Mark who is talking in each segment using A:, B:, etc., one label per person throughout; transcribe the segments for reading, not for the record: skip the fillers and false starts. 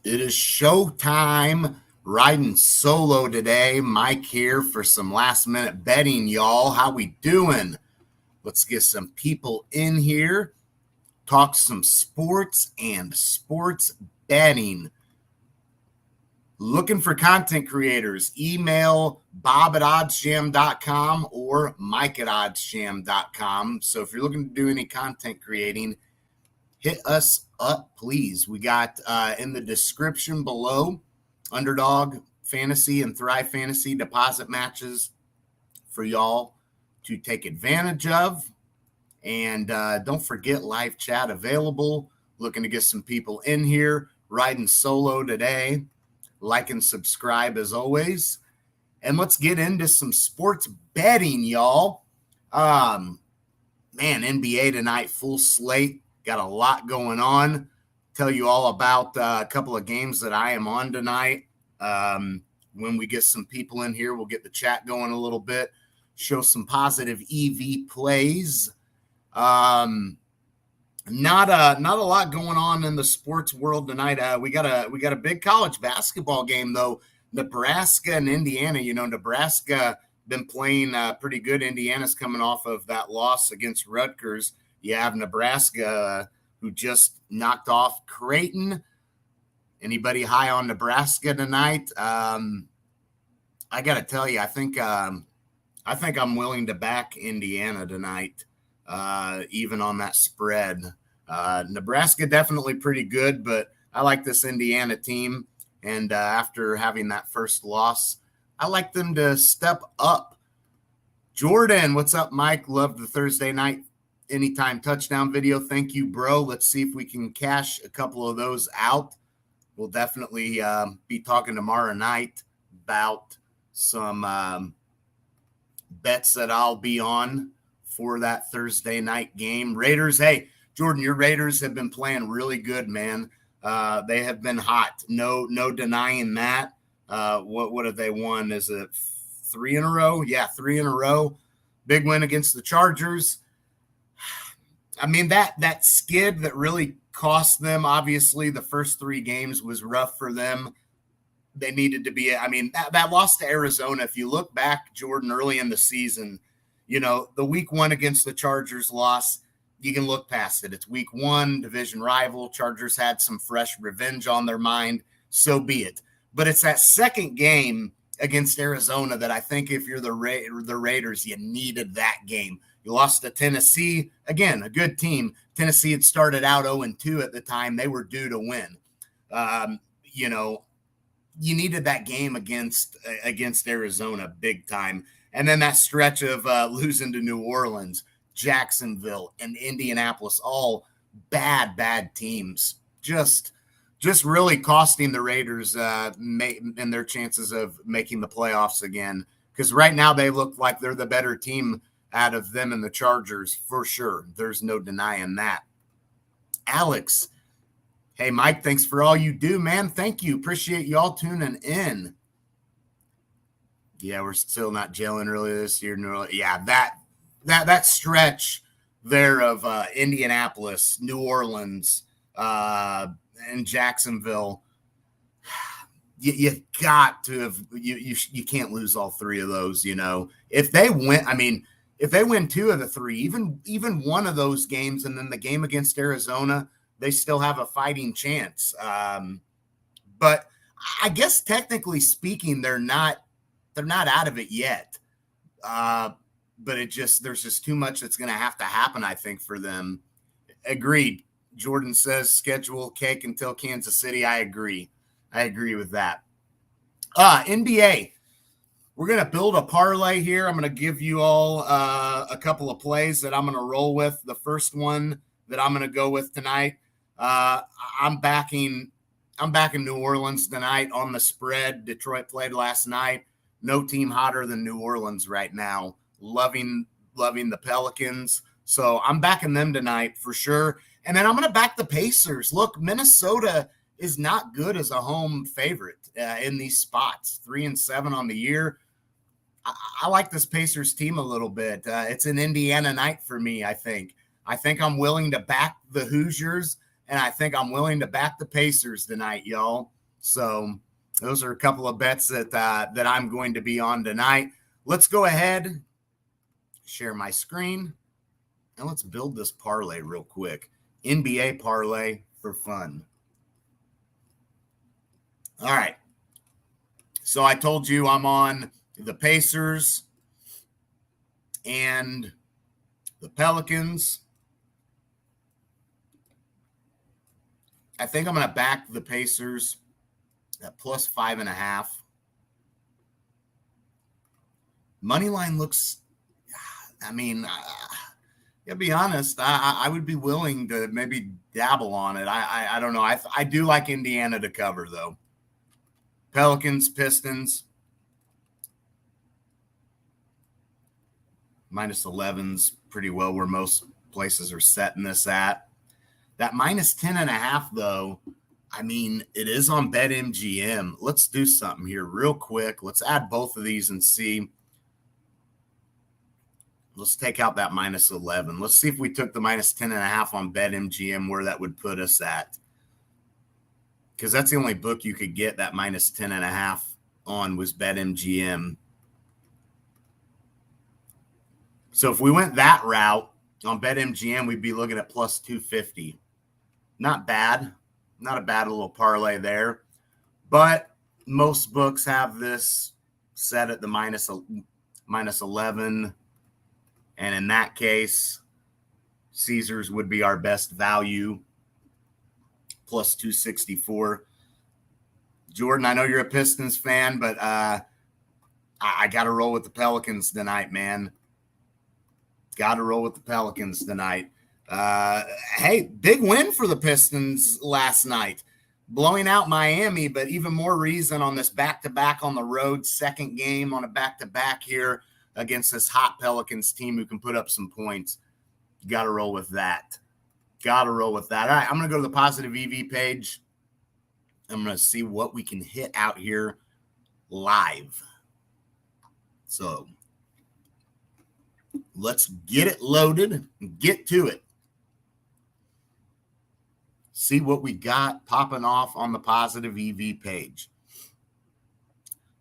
A: It is showtime. Riding solo today. Mike here for some last minute betting, y'all. How we doing? Let's get some people in here. Talk some sports and sports betting. Looking for content creators, email bob@oddsjam.com or mike@oddsjam.com. So if you're looking to do any content creating, hit us up, please. We got in the description below Underdog Fantasy and Thrive Fantasy deposit matches for y'all to take advantage of. And don't forget, live chat available. Looking to get some people in here. Riding solo today. Like and subscribe as always. And let's get into some sports betting, y'all. Man, NBA tonight, full slate. Got a lot going on. Tell you all about a couple of games that I am on tonight. When we get some people in here, we'll get the chat going a little bit. Show some positive EV plays. Not a lot going on in the sports world tonight. We got a big college basketball game though. Nebraska and Indiana. You know, Nebraska been playing pretty good. Indiana's coming off of that loss against Rutgers. You have Nebraska, who just knocked off Creighton. Anybody high on Nebraska tonight? I got to tell you, I think I'm willing to back Indiana tonight, even on that spread. Nebraska definitely pretty good, but I like this Indiana team. And after having that first loss, I like them to step up. Jordan, what's up, Mike? Love the Thursday night anytime touchdown video. Thank you, bro. Let's see if we can cash a couple of those out. We'll definitely be talking tomorrow night about some bets that I'll be on for that Thursday night game. Raiders, hey, Jordan, your Raiders have been playing really good, man. They have been hot. No denying that. What have they won? Is it 3 in a row? Yeah, 3 in a row. Big win against the Chargers. I mean, that skid that really cost them, obviously, the first 3 games was rough for them. They needed to be, I mean, that loss to Arizona, if you look back, Jordan, early in the season, you know, the week 1 against the Chargers loss, you can look past it. It's week 1, division rival. Chargers had some fresh revenge on their mind. So be it. But it's that second game against Arizona that I think if you're the Raiders, you needed that game. You lost to Tennessee. Again, a good team. Tennessee had started out 0-2 at the time. They were due to win. You know, you needed that game against Arizona big time. And then that stretch of losing to New Orleans, Jacksonville, and Indianapolis, all bad teams. Just really costing the Raiders and their chances of making the playoffs again. Because right now they look like they're the better team out of them and the Chargers, for sure. There's no denying that. Alex, hey, Mike, thanks for all you do, man. Thank you. Appreciate you all tuning in. Yeah, we're still not gelling earlier this year. Yeah, that stretch there of Indianapolis, New Orleans, and Jacksonville, you got to have you can't lose all 3 of those. You know, if they win, I mean, if they win 2 of the 3, even one of those games, and then the game against Arizona, they still have a fighting chance. But I guess technically speaking, they're not out of it yet. But there's just too much that's going to have to happen, I think, for them. Agreed. Jordan says schedule cake until Kansas City. I agree with that. NBA. We're going to build a parlay here. I'm going to give you all a couple of plays that I'm going to roll with. The first one that I'm going to go with tonight, I'm backing New Orleans tonight on the spread. Detroit played last night. No team hotter than New Orleans right now. Loving the Pelicans. So I'm backing them tonight for sure. And then I'm going to back the Pacers. Look, Minnesota is not good as a home favorite in these spots. 3-7 on the year. I like this Pacers team a little bit. It's an Indiana night for me, I think. I'm willing to back the Hoosiers and I think I'm willing to back the Pacers tonight, y'all. So those are a couple of bets that I'm going to be on tonight. Let's go ahead, share my screen, and let's build this parlay real quick. NBA parlay for fun. All right. So I told you I'm on the Pacers and the Pelicans. I think I'm going to back the Pacers at plus 5.5. Money line looks, I mean, to be honest, I would be willing to maybe dabble on it. I don't know. I do like Indiana to cover, though. Pelicans, Pistons. Minus 11's pretty well where most places are setting this at. That minus 10.5, though, I mean, it is on BetMGM. Let's do something here real quick. Let's add both of these and see. Let's take out that minus 11. Let's see if we took the minus 10.5 on BetMGM, where that would put us at. Because that's the only book you could get that minus 10.5 on was BetMGM. So if we went that route on BetMGM, we'd be looking at plus 250. Not bad. Not a bad little parlay there. But most books have this set at the minus 11. And in that case, Caesars would be our best value, plus 264. Jordan, I know you're a Pistons fan, but I got to roll with the Pelicans tonight, man. Got to roll with the Pelicans tonight. Hey, big win for the Pistons last night, blowing out Miami, but even more reason on this back-to-back on the road, second game on a back-to-back here against this hot Pelicans team who can put up some points. Got to roll with that. Got to roll with that. All right, I'm going to go to the positive EV page. I'm going to see what we can hit out here live. So let's get it loaded and get to it. See what we got popping off on the positive EV page.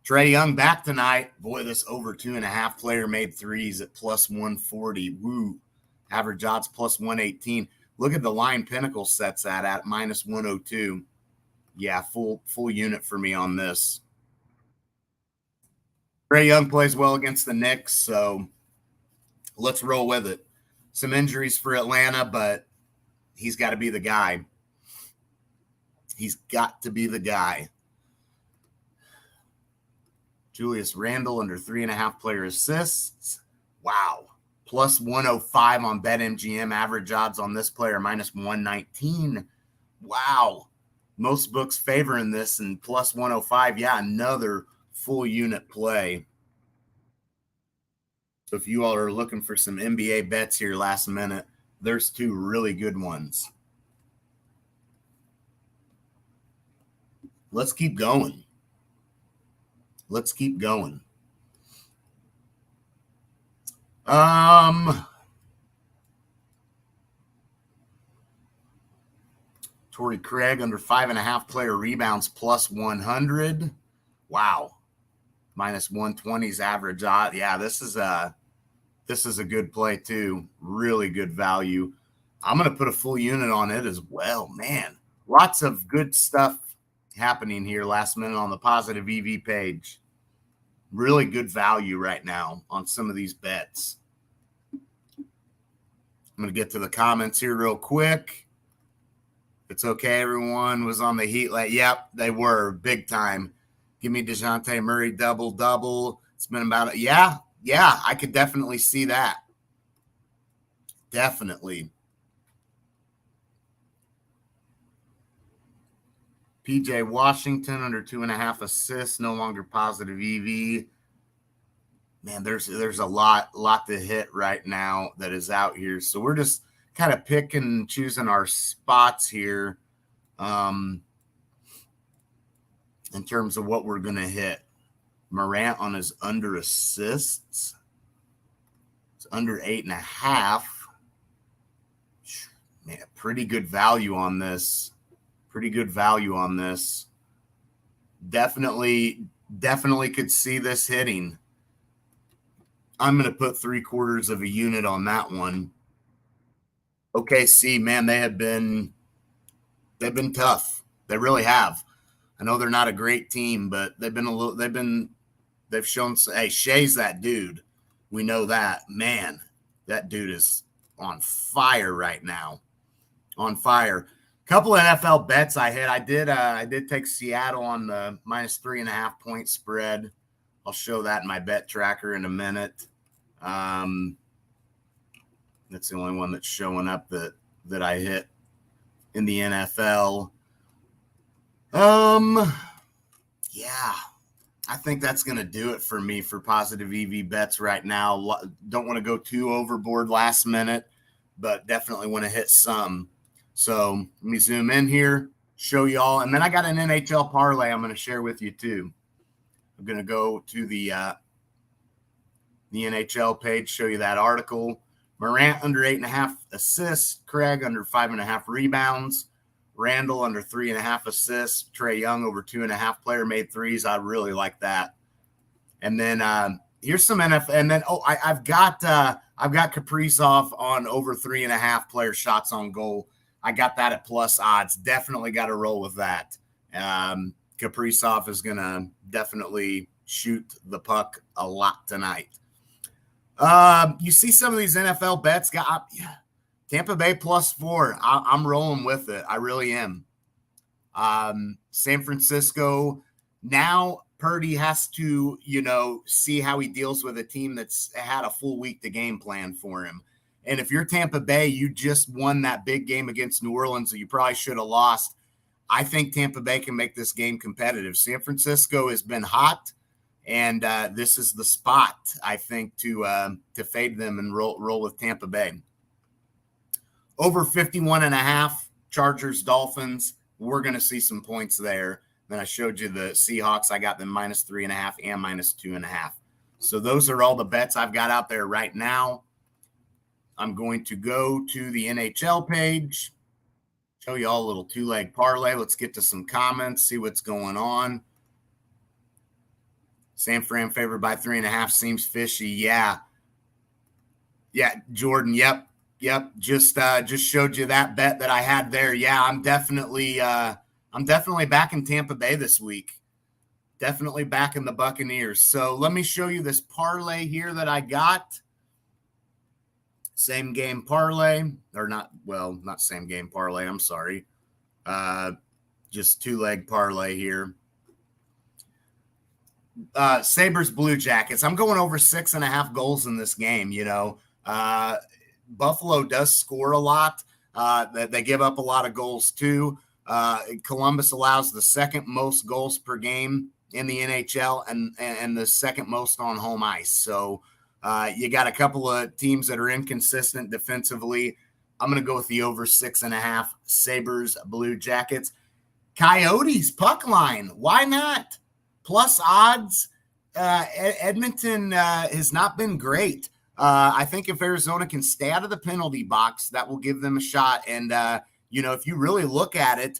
A: Trae Young back tonight. Boy, this over 2.5 player made threes at plus 140. Woo. Average odds plus 118. Look at the line Pinnacle sets that at minus 102. Yeah, full unit for me on this. Trae Young plays well against the Knicks, so let's roll with it. Some injuries for Atlanta, but he's got to be the guy. He's got to be the guy. Julius Randle under 3.5 player assists. Wow. Plus 105 on BetMGM. Average odds on this player minus 119. Wow. Most books favoring this, and plus 105. Yeah, another full unit play. So if you all are looking for some NBA bets here last minute, there's two really good ones. Let's keep going. Let's keep going. Torrey Craig under 5.5 player rebounds plus 100. Wow. Minus 120's average odd. Yeah, this is a good play too. Really good value. I'm going to put a full unit on it as well. Man, lots of good stuff happening here last minute on the positive EV page. Really good value right now on some of these bets. I'm going to get to the comments here real quick. It's okay. Everyone was on the Heat. Yep, they were big time. Give me DeJounte Murray double. It's been about yeah, I could definitely see that. Definitely. PJ Washington under 2.5 assists, no longer positive EV. Man, there's a lot to hit right now that is out here. So we're just kind of picking and choosing our spots here in terms of what we're going to hit. Morant on his under assists. It's under 8.5. Man, pretty good value on this. Pretty good value on this. Definitely could see this hitting. I'm going to put 3/4 of a unit on that one. OKC, man, they've been tough. They really have. I know they're not a great team, but they've shown. Hey, Shea's that dude. We know that. Man, that dude is on fire right now. On fire. Couple of NFL bets I hit. I did take Seattle on the -3.5 point spread. I'll show that in my bet tracker in a minute. That's the only one that's showing up that I hit in the NFL. Yeah, I think that's going to do it for me for positive EV bets right now. Don't want to go too overboard last minute, but definitely want to hit some. So let me zoom in here, show you all. And then I got an NHL parlay I'm going to share with you too. I'm going to go to the NHL page, show you that article. Morant under 8.5 assists, Craig under 5.5 rebounds, Randall under 3.5 assists, Trae Young over 2.5 player made threes. I really like that. And then here's some NFL. And then I've got Kaprizov on over 3.5 player shots on goal. I got that at plus odds. Definitely got to roll with that. Kaprizov is gonna definitely shoot the puck a lot tonight. You see some of these NFL bets got Tampa Bay +4. I'm rolling with it. I really am. San Francisco. Now Purdy has to, see how he deals with a team that's had a full week to game plan for him. And if you're Tampa Bay, you just won that big game against New Orleans that you probably should have lost. I think Tampa Bay can make this game competitive. San Francisco has been hot. And this is the spot, I think, to fade them and roll with Tampa Bay. Over 51.5, Chargers, Dolphins. We're going to see some points there. Then I showed you the Seahawks. I got them -3.5 and -2.5. So those are all the bets I've got out there right now. I'm going to go to the NHL page, show you all a little two-leg parlay. Let's get to some comments, see what's going on. San Fran favored by 3.5 seems fishy. Yeah, Jordan. Yep. Just showed you that bet that I had there. Yeah, I'm definitely back in Tampa Bay this week. Definitely back in the Buccaneers. So let me show you this parlay here that I got. Same game parlay, or not same game parlay. I'm sorry. Just two-leg parlay here. Sabres Blue Jackets. I'm going over 6.5 goals in this game. Buffalo does score a lot. They give up a lot of goals too. Columbus allows the second most goals per game in the NHL and the second most on home ice. So you got a couple of teams that are inconsistent defensively. I'm going to go with the over 6.5 Sabres Blue Jackets. Coyotes puck line. Why not? Plus odds. Edmonton has not been great. I think if Arizona can stay out of the penalty box, that will give them a shot. And, if you really look at it,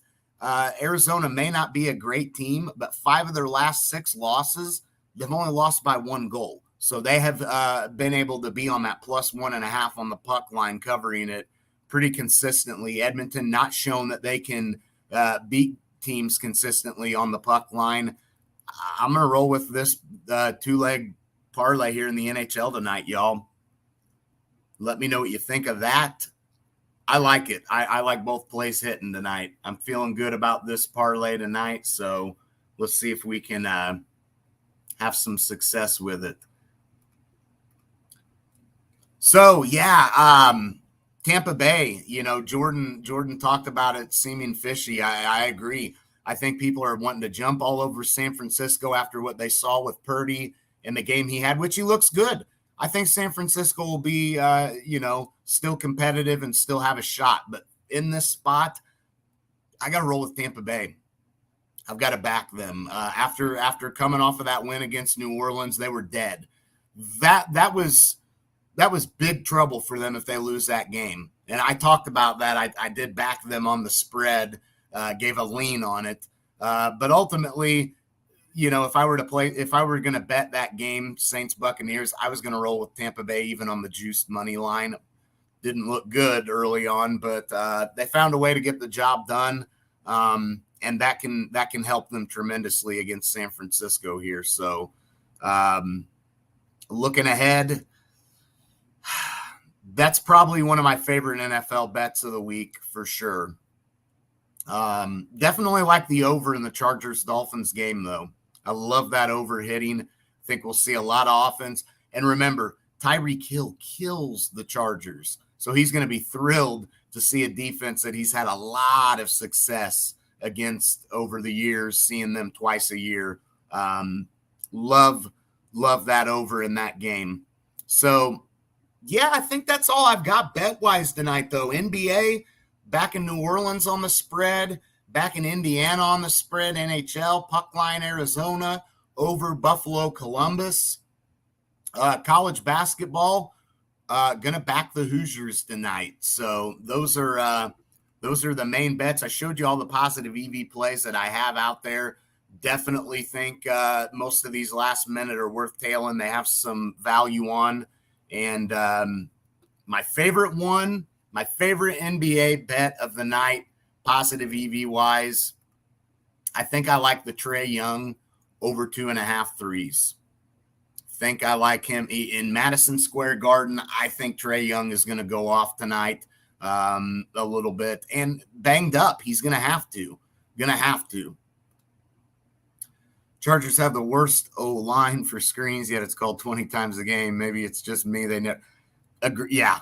A: Arizona may not be a great team, but 5 of their last 6 losses, they've only lost by 1 goal. So they have been able to be on that +1.5 on the puck line, covering it pretty consistently. Edmonton not shown that they can beat teams consistently on the puck line. I'm going to roll with this two-leg parlay here in the NHL tonight, y'all. Let me know what you think of that. I like it. I like both plays hitting tonight. I'm feeling good about this parlay tonight, so let's see if we can have some success with it. So, Tampa Bay, Jordan talked about it seeming fishy. I agree. I think people are wanting to jump all over San Francisco after what they saw with Purdy in the game he had, which he looks good. I think San Francisco will be, still competitive and still have a shot. But in this spot, I got to roll with Tampa Bay. I've got to back them. After coming off of that win against New Orleans, they were dead. That was that was big trouble for them if they lose that game. And I talked about that. I did back them on the spread, gave a lean on it. But ultimately, if I were going to bet that game, Saints Buccaneers, I was going to roll with Tampa Bay even on the juiced money line. Didn't look good early on, but they found a way to get the job done, and that can help them tremendously against San Francisco here. So, looking ahead, that's probably one of my favorite NFL bets of the week for sure. Definitely like the over in the Chargers-Dolphins game, though. I love that over hitting. I think we'll see a lot of offense. And remember, Tyreek Hill kills the Chargers. So he's going to be thrilled to see a defense that he's had a lot of success against over the years, seeing them twice a year. Love that over in that game. So, yeah, I think that's all I've got bet-wise tonight, though. NBA, back in New Orleans on the spread. Back in Indiana on the spread, NHL, puck line Arizona, over Buffalo Columbus. College basketball, going to back the Hoosiers tonight. So those are the main bets. I showed you all the positive EV plays that I have out there. Definitely think most of these last minute are worth tailing. They have some value on. And my favorite NBA bet of the night, positive EV wise, I think I like the Trae Young over 2.5 threes. Think I like him in Madison Square Garden. I think Trae Young is going to go off tonight a little bit, and banged up. He's going to have to. Chargers have the worst O-line for screens, yet it's called 20 times a game. Maybe it's just me. They never agree. Yeah,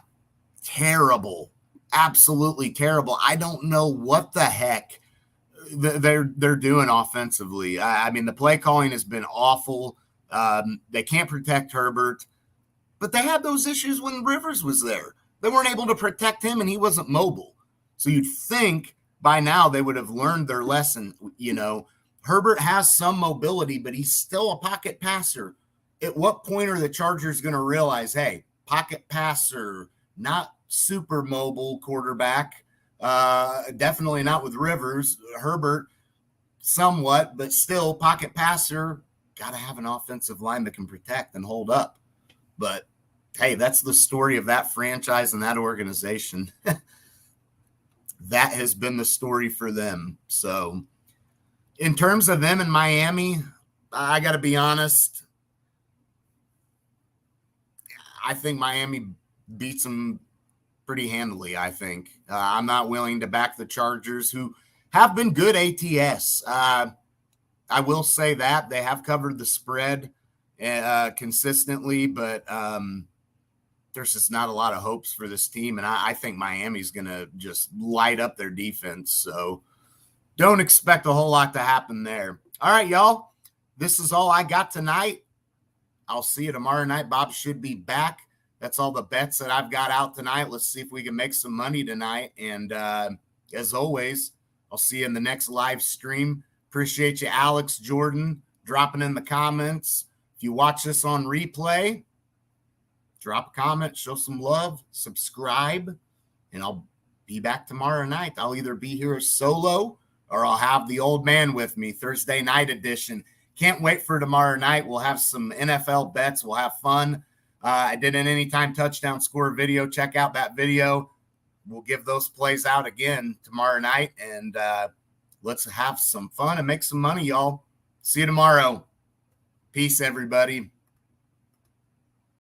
A: terrible. Absolutely terrible. I don't know what the heck they're doing offensively. I mean, the play calling has been awful. They can't protect Herbert, but they had those issues when Rivers was there. They weren't able to protect him, and he wasn't mobile. So you'd think by now they would have learned their lesson. Herbert has some mobility, but he's still a pocket passer. At what point are the Chargers going to realize, hey, pocket passer, not super mobile quarterback, definitely not with Rivers. Herbert, somewhat, but still pocket passer, got to have an offensive line that can protect and hold up. But, hey, that's the story of that franchise and that organization. That has been the story for them. So, in terms of them in Miami, I got to be honest, I think Miami beats them pretty handily, I think. I'm not willing to back the Chargers, who have been good ATS. I will say that. They have covered the spread consistently, but there's just not a lot of hopes for this team, and I think Miami's going to just light up their defense. So don't expect a whole lot to happen there. All right, y'all. This is all I got tonight. I'll see you tomorrow night. Bob should be back. That's all the bets that I've got out tonight. Let's see if we can make some money tonight. And as always, I'll see you in the next live stream. Appreciate you, Alex, Jordan, dropping in the comments. If you watch this on replay, drop a comment, show some love, subscribe, and I'll be back tomorrow night. I'll either be here solo or I'll have the old man with me, Thursday night edition. Can't wait for tomorrow night. We'll have some NFL bets. We'll have fun. I did an anytime touchdown score video. Check out that video. We'll give those plays out again tomorrow night, and let's have some fun and make some money, y'all. See you tomorrow. Peace, everybody.